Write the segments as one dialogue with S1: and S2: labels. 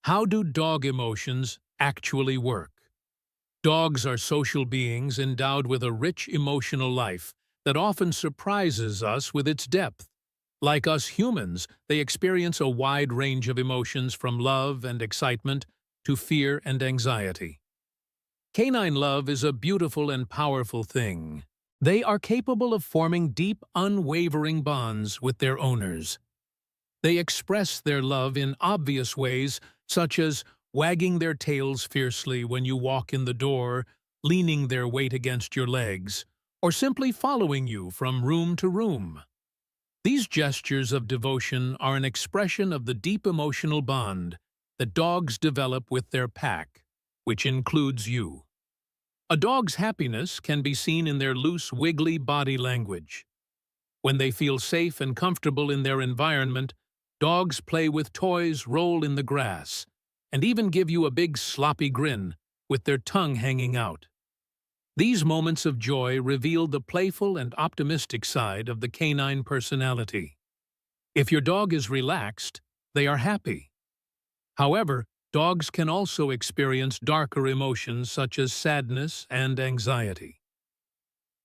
S1: How do dog emotions actually work? Dogs are social beings endowed with a rich emotional life that often surprises us with its depth. Like us humans, they experience a wide range of emotions from love and excitement to fear and anxiety. Canine love is a beautiful and powerful thing. They are capable of forming deep, unwavering bonds with their owners. They express their love in obvious ways, such as wagging their tails fiercely when you walk in the door, leaning their weight against your legs, or simply following you from room to room. These gestures of devotion are an expression of the deep emotional bond that dogs develop with their pack, which includes you. A dog's happiness can be seen in their loose, wiggly body language. When they feel safe and comfortable in their environment, dogs play with toys, roll in the grass, and even give you a big sloppy grin with their tongue hanging out. These moments of joy reveal the playful and optimistic side of the canine personality. If your dog is relaxed, they are happy. However, dogs can also experience darker emotions such as sadness and anxiety.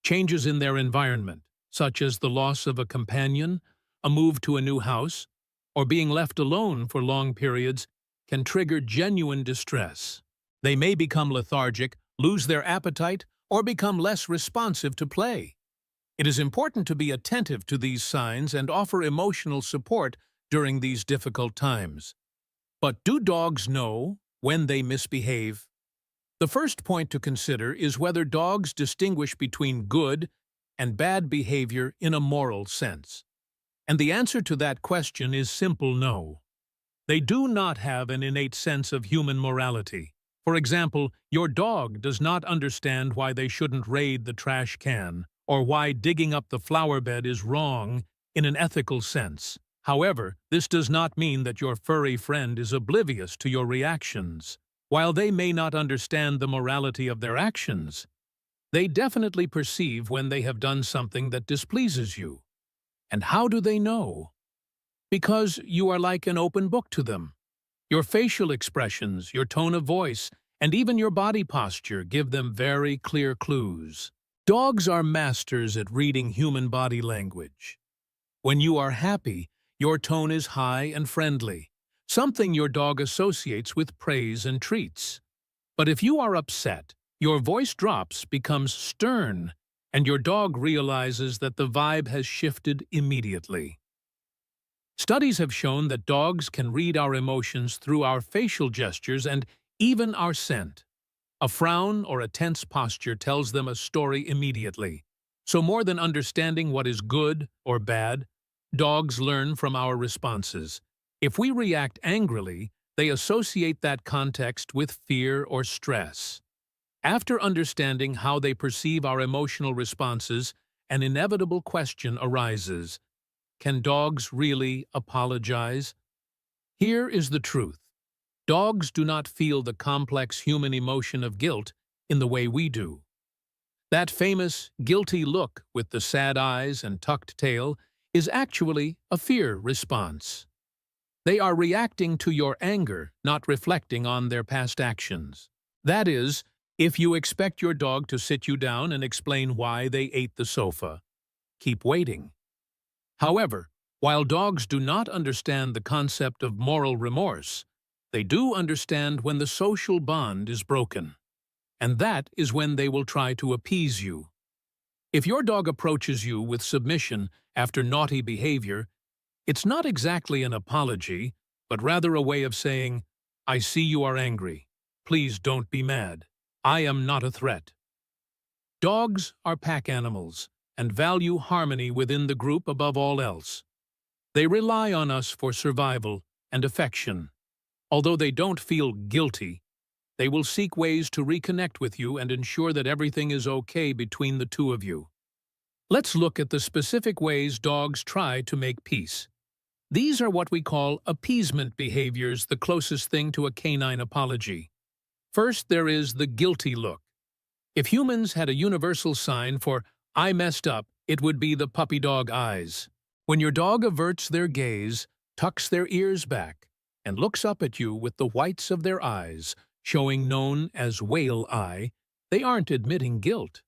S1: Changes in their environment, such as the loss of a companion, a move to a new house, or being left alone for long periods, can trigger genuine distress. They may become lethargic, lose their appetite, or become less responsive to play. It is important to be attentive to these signs and offer emotional support during these difficult times. But do dogs know when they misbehave? The first point to consider is whether dogs distinguish between good and bad behavior in a moral sense. And the answer to that question is simple no. They do not have an innate sense of human morality. For example, your dog does not understand why they shouldn't raid the trash can, or why digging up the flower bed is wrong in an ethical sense. However, this does not mean that your furry friend is oblivious to your reactions. While they may not understand the morality of their actions, they definitely perceive when they have done something that displeases you. And how do they know? Because you are like an open book to them. Your facial expressions, your tone of voice, and even your body posture give them very clear clues. Dogs are masters at reading human body language. When you are happy, your tone is high and friendly, something your dog associates with praise and treats. But if you are upset, your voice drops, becomes stern, and your dog realizes that the vibe has shifted immediately. Studies have shown that dogs can read our emotions through our facial gestures and even our scent. A frown or a tense posture tells them a story immediately. So more than understanding what is good or bad, dogs learn from our responses. If we react angrily, they associate that context with fear or stress. After understanding how they perceive our emotional responses, an inevitable question arises. Can dogs really apologize? Here is the truth. Dogs do not feel the complex human emotion of guilt in the way we do. That famous guilty look with the sad eyes and tucked tail is actually a fear response. They are reacting to your anger, not reflecting on their past actions. That is, if you expect your dog to sit you down and explain why they ate the sofa, keep waiting. However, while dogs do not understand the concept of moral remorse, they do understand when the social bond is broken. And that is when they will try to appease you. If your dog approaches you with submission after naughty behavior, it's not exactly an apology, but rather a way of saying, "I see you are angry. Please don't be mad. I am not a threat." Dogs are pack animals and value harmony within the group above all else. They rely on us for survival and affection. Although they don't feel guilty, they will seek ways to reconnect with you and ensure that everything is okay between the two of you. Let's look at the specific ways dogs try to make peace. These are what we call appeasement behaviors, the closest thing to a canine apology. First, there is the guilty look. If humans had a universal sign for "I messed up," it would be the puppy dog eyes. When your dog averts their gaze, tucks their ears back, and looks up at you with the whites of their eyes, showing known as whale eye, they aren't admitting guilt.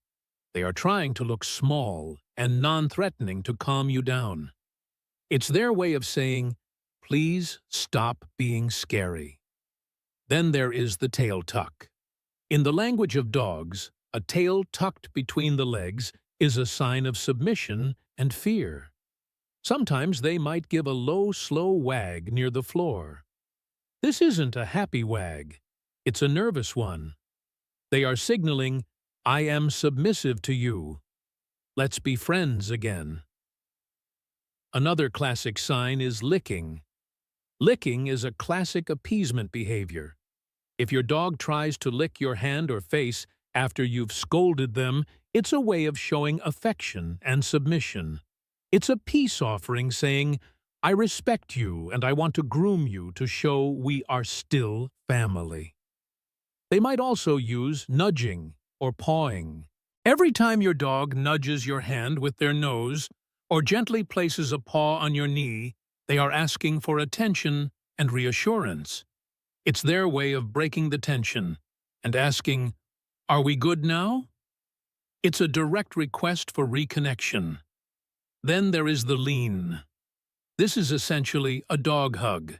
S1: They are trying to look small and non-threatening to calm you down. It's their way of saying, please stop being scary. Then there is the tail tuck. In the language of dogs, a tail tucked between the legs is a sign of submission and fear. Sometimes they might give a low, slow wag near the floor. This isn't a happy wag. It's a nervous one. They are signaling, I am submissive to you. Let's be friends again. Another classic sign is licking. Licking is a classic appeasement behavior. If your dog tries to lick your hand or face after you've scolded them, it's a way of showing affection and submission. It's a peace offering saying, I respect you and I want to groom you to show we are still family. They might also use nudging or pawing. Every time your dog nudges your hand with their nose or gently places a paw on your knee, they are asking for attention and reassurance. It's their way of breaking the tension and asking, are we good now? It's a direct request for reconnection. Then there is the lean. This is essentially a dog hug.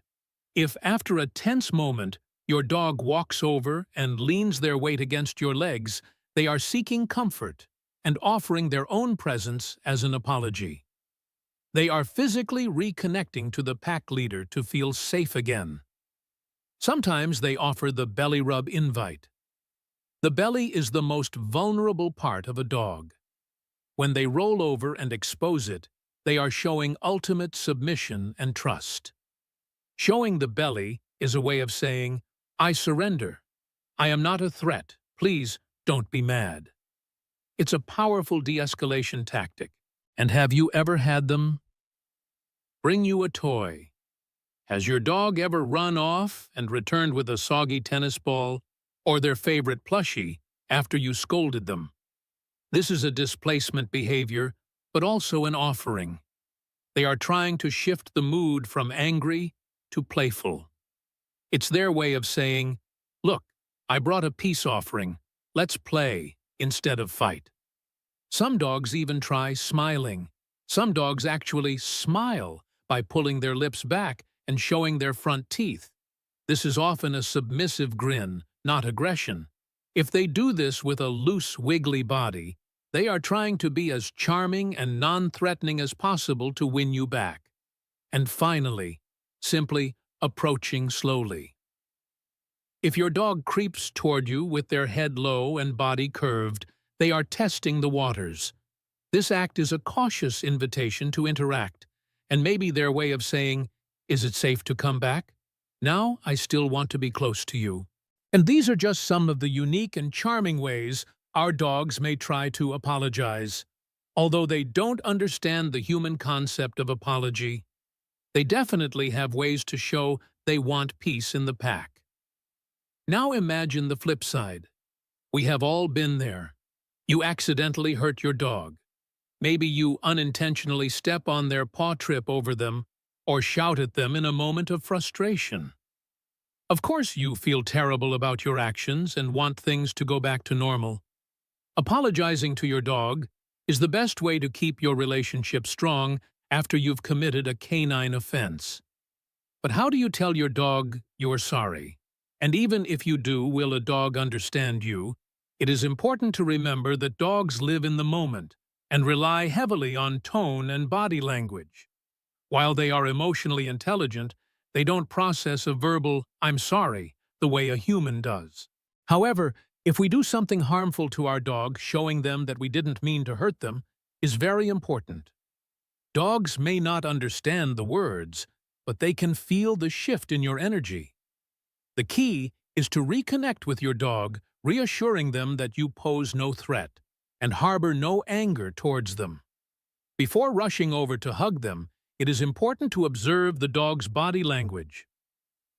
S1: If after a tense moment, your dog walks over and leans their weight against your legs, they are seeking comfort and offering their own presence as an apology. They are physically reconnecting to the pack leader to feel safe again. Sometimes they offer the belly rub invite. The belly is the most vulnerable part of a dog. When they roll over and expose it, they are showing ultimate submission and trust. Showing the belly is a way of saying, I surrender. I am not a threat. Please don't be mad. It's a powerful de-escalation tactic. And have you ever had them bring you a toy? Has your dog ever run off and returned with a soggy tennis ball or their favorite plushie after you scolded them? This is a displacement behavior, but also an offering. They are trying to shift the mood from angry to playful. It's their way of saying, look, I brought a peace offering. Let's play instead of fight. Some dogs even try smiling. Some dogs actually smile by pulling their lips back and showing their front teeth. This is often a submissive grin, not aggression. If they do this with a loose, wiggly body, they are trying to be as charming and non-threatening as possible to win you back. And finally, simply approaching slowly. If your dog creeps toward you with their head low and body curved, they are testing the waters. This act is a cautious invitation to interact, and maybe their way of saying, is it safe to come back? Now I still want to be close to you. And these are just some of the unique and charming ways our dogs may try to apologize. Although they don't understand the human concept of apology, they definitely have ways to show they want peace in the pack. Now imagine the flip side. We have all been there. You accidentally hurt your dog. Maybe you unintentionally step on their paw, trip over them, or shout at them in a moment of frustration. Of course you feel terrible about your actions and want things to go back to normal. Apologizing to your dog is the best way to keep your relationship strong after you've committed a canine offense. But how do you tell your dog you're sorry? And even if you do, will a dog understand you? It is important to remember that dogs live in the moment and rely heavily on tone and body language. While they are emotionally intelligent, they don't process a verbal, I'm sorry, the way a human does. However, if we do something harmful to our dog, showing them that we didn't mean to hurt them is very important. Dogs may not understand the words, but they can feel the shift in your energy. The key is to reconnect with your dog, reassuring them that you pose no threat and harbor no anger towards them. Before rushing over to hug them, it is important to observe the dog's body language.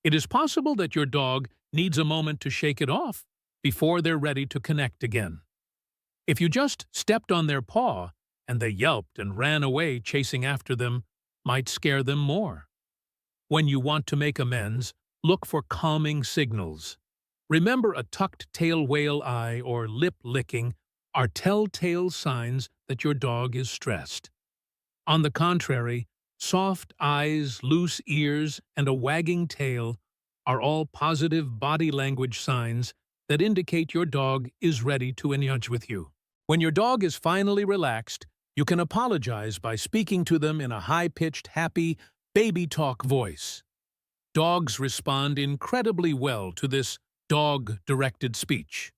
S1: It is possible that your dog needs a moment to shake it off before they're ready to connect again. If you just stepped on their paw and they yelped and ran away chasing after them, might scare them more. When you want to make amends, look for calming signals. Remember, a tucked tail whale eye or lip licking are telltale signs that your dog is stressed. On the contrary, soft eyes, loose ears, and a wagging tail are all positive body language signs that indicate your dog is ready to engage with you. When your dog is finally relaxed, you can apologize by speaking to them in a high-pitched, happy, baby talk voice. Dogs respond incredibly well to this dog-directed speech.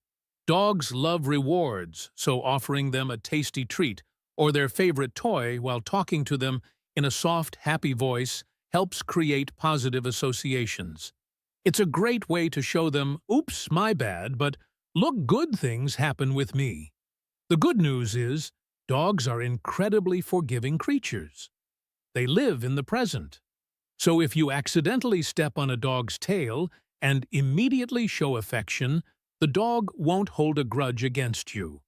S1: Dogs love rewards, so offering them a tasty treat or their favorite toy while talking to them in a soft, happy voice helps create positive associations. It's a great way to show them, "Oops, my bad, but look, good things happen with me." The good news is, dogs are incredibly forgiving creatures. They live in the present. So if you accidentally step on a dog's tail and immediately show affection, the dog won't hold a grudge against you.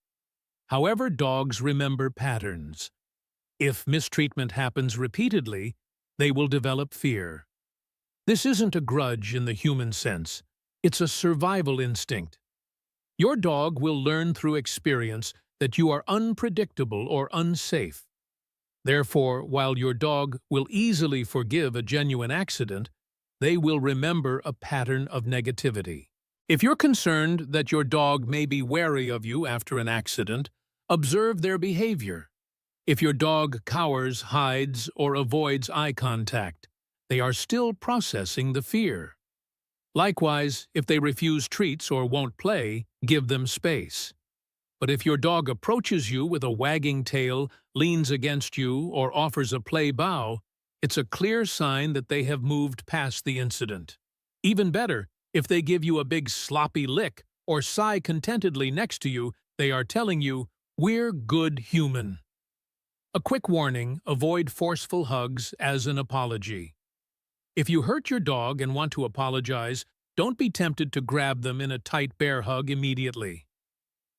S1: However, dogs remember patterns. If mistreatment happens repeatedly, they will develop fear. This isn't a grudge in the human sense. It's a survival instinct. Your dog will learn through experience that you are unpredictable or unsafe. Therefore, while your dog will easily forgive a genuine accident, they will remember a pattern of negativity. If you're concerned that your dog may be wary of you after an accident, observe their behavior. If your dog cowers, hides, or avoids eye contact, they are still processing the fear. Likewise, if they refuse treats or won't play, give them space. But if your dog approaches you with a wagging tail, leans against you, or offers a play bow, it's a clear sign that they have moved past the incident. Even better, if they give you a big sloppy lick or sigh contentedly next to you, they are telling you, "We're good human." A quick warning: avoid forceful hugs as an apology. If you hurt your dog and want to apologize, don't be tempted to grab them in a tight bear hug immediately.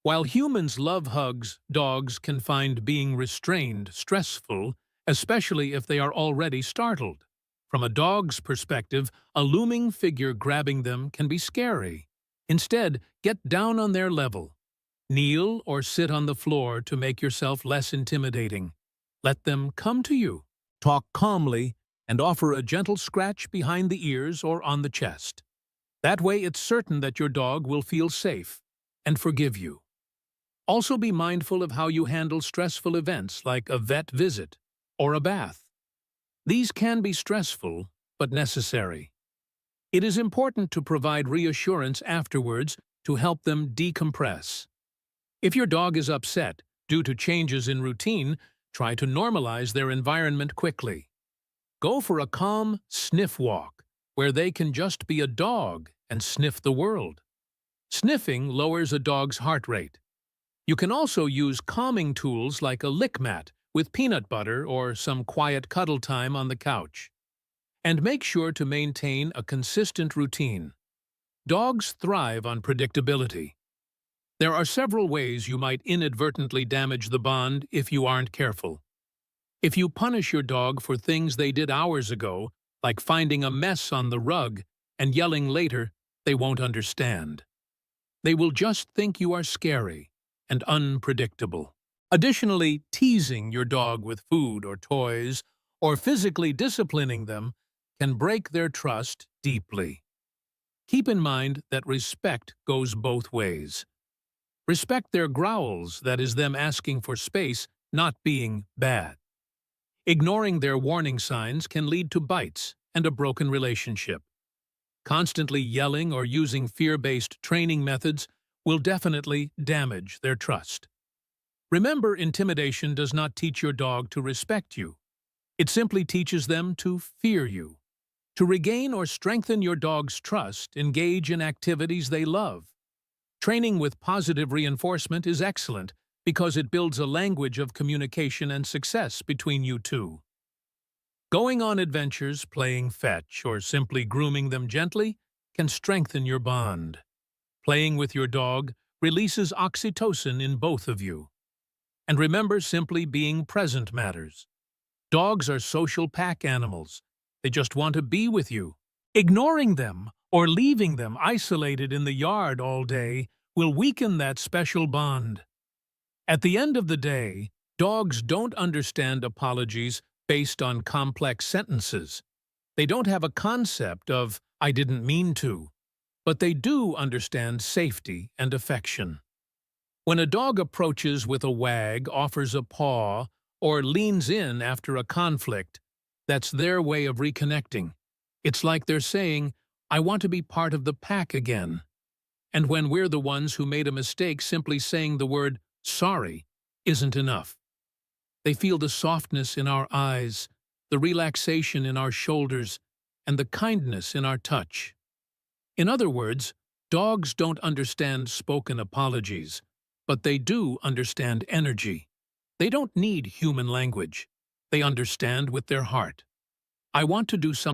S1: While humans love hugs, dogs can find being restrained stressful, especially if they are already startled. From a dog's perspective, a looming figure grabbing them can be scary. Instead, get down on their level. Kneel or sit on the floor to make yourself less intimidating. Let them come to you. Talk calmly and offer a gentle scratch behind the ears or on the chest. That way, it's certain that your dog will feel safe and forgive you. Also, be mindful of how you handle stressful events like a vet visit or a bath. These can be stressful, but necessary. It is important to provide reassurance afterwards to help them decompress. If your dog is upset due to changes in routine, try to normalize their environment quickly. Go for a calm sniff walk, where they can just be a dog and sniff the world. Sniffing lowers a dog's heart rate. You can also use calming tools like a lick mat with peanut butter or some quiet cuddle time on the couch. And make sure to maintain a consistent routine. Dogs thrive on predictability. There are several ways you might inadvertently damage the bond if you aren't careful. If you punish your dog for things they did hours ago, like finding a mess on the rug and yelling later, they won't understand. They will just think you are scary and unpredictable. Additionally, teasing your dog with food or toys, or physically disciplining them, can break their trust deeply. Keep in mind that respect goes both ways. Respect their growls, that is them asking for space, not being bad. Ignoring their warning signs can lead to bites and a broken relationship. Constantly yelling or using fear-based training methods will definitely damage their trust. Remember, intimidation does not teach your dog to respect you. It simply teaches them to fear you. To regain or strengthen your dog's trust, engage in activities they love. Training with positive reinforcement is excellent because it builds a language of communication and success between you two. Going on adventures, playing fetch, or simply grooming them gently can strengthen your bond. Playing with your dog releases oxytocin in both of you. And remember, simply being present matters. Dogs are social pack animals. They just want to be with you. Ignoring them or leaving them isolated in the yard all day will weaken that special bond. At the end of the day, dogs don't understand apologies based on complex sentences. They don't have a concept of, "I didn't mean to," but they do understand safety and affection. When a dog approaches with a wag, offers a paw, or leans in after a conflict, that's their way of reconnecting. It's like they're saying, "I want to be part of the pack again." And when we're the ones who made a mistake, simply saying the word "sorry" isn't enough. They feel the softness in our eyes, the relaxation in our shoulders, and the kindness in our touch. In other words, dogs don't understand spoken apologies, but they do understand energy. They don't need human language. They understand with their heart. I want to do something